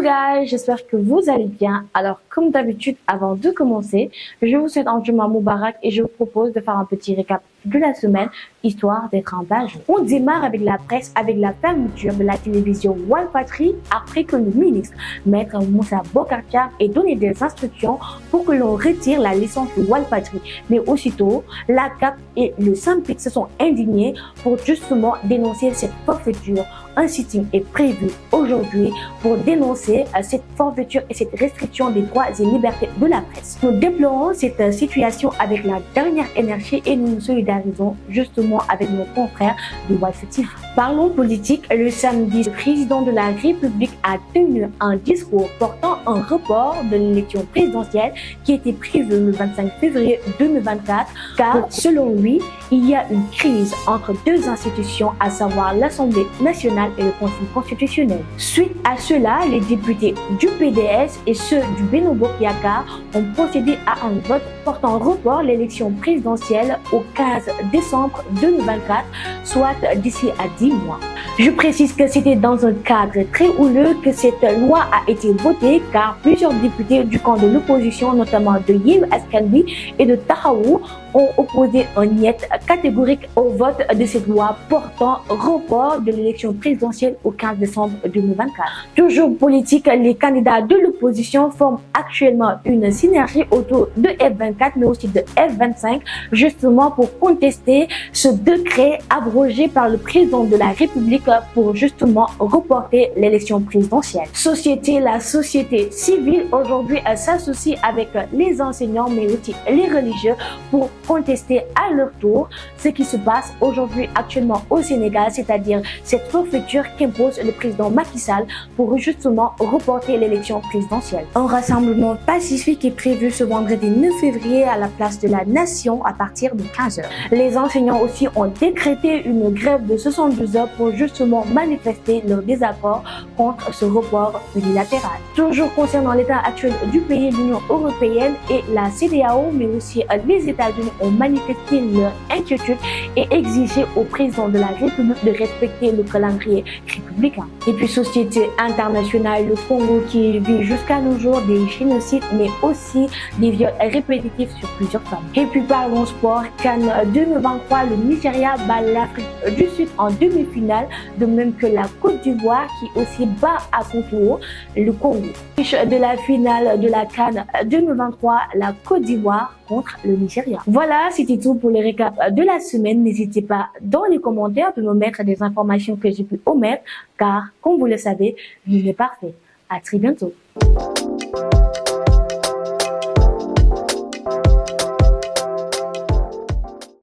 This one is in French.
Guys, j'espère que vous allez bien. Alors comme d'habitude, avant de commencer, je vous souhaite un Juma Moubarak et je vous propose de faire un petit récap de la semaine, histoire d'être en page. On démarre avec la presse, avec la fermeture de la télévision Walfatri après que le ministre, Maître Moussa Bocar Thiam, ait donné des instructions pour que l'on retire la licence de Walfatri. Mais aussitôt, la CAP et le SYNPICS se sont indignés pour justement dénoncer cette forfaiture. Un sitting est prévu aujourd'hui pour dénoncer cette forfaiture et cette restriction des droits et libertés de la presse. Nous déplorons cette situation avec la dernière énergie et nous nous solidarisons justement avec nos confrères de Walfatri. Parlons politique. Le samedi, le président de la République a tenu un discours portant un report de l'élection présidentielle qui était prévue le 25 février 2024 car selon lui, il y a une crise entre deux institutions, à savoir l'Assemblée nationale et le Conseil constitutionnel. Suite à cela, les députés du PDS et ceux du Benno Bokk Yakaar ont procédé à un vote portant report l'élection présidentielle au 15 décembre 2024, soit d'ici à 10 mois. Je précise que c'était dans un cadre très houleux que cette loi a été votée car plusieurs députés du camp de l'opposition, notamment de Yewwi Askan Wi et de Taxawu, ont opposé un niet catégorique au vote de cette loi portant report de l'élection présidentielle au 15 décembre 2024. Toujours politique, les candidats de l'opposition forment actuellement une synergie autour de F24 mais aussi de F25 justement pour contester ce décret abrogé par le président de la République pour justement reporter l'élection présidentielle. La société civile aujourd'hui s'associe avec les enseignants mais aussi les religieux pour contester à leur tour ce qui se passe aujourd'hui actuellement au Sénégal, c'est-à-dire cette forfaiture qu'impose le président Macky Sall pour justement reporter l'élection présidentielle. Un rassemblement pacifique est prévu ce vendredi 9 février à la place de la Nation à partir de 15h. Les enseignants aussi ont décrété une grève de 72 heures pour justement manifester leur désaccord contre ce report unilatéral. Toujours concernant l'état actuel du pays, l'Union européenne et la CEDEAO, mais aussi les États-Unis ont manifesté leur inquiétude et exigé au président de la République de respecter le calendrier républicain. Et puis société internationale, le Congo qui vit jusqu'à nos jours des génocides mais aussi des viols répétitifs sur plusieurs femmes. Et puis parlons sport, CAN 2023, le Nigeria bat l'Afrique du Sud en demi-finale, de même que la Côte d'Ivoire qui aussi bat à son tour le Congo. De la finale de la CAN 2023, la Côte d'Ivoire contre le Nigeria. Voilà, c'était tout pour le récap de la semaine. N'hésitez pas dans les commentaires de me mettre des informations que j'ai pu omettre, car comme vous le savez, je n'est parfait. À très bientôt.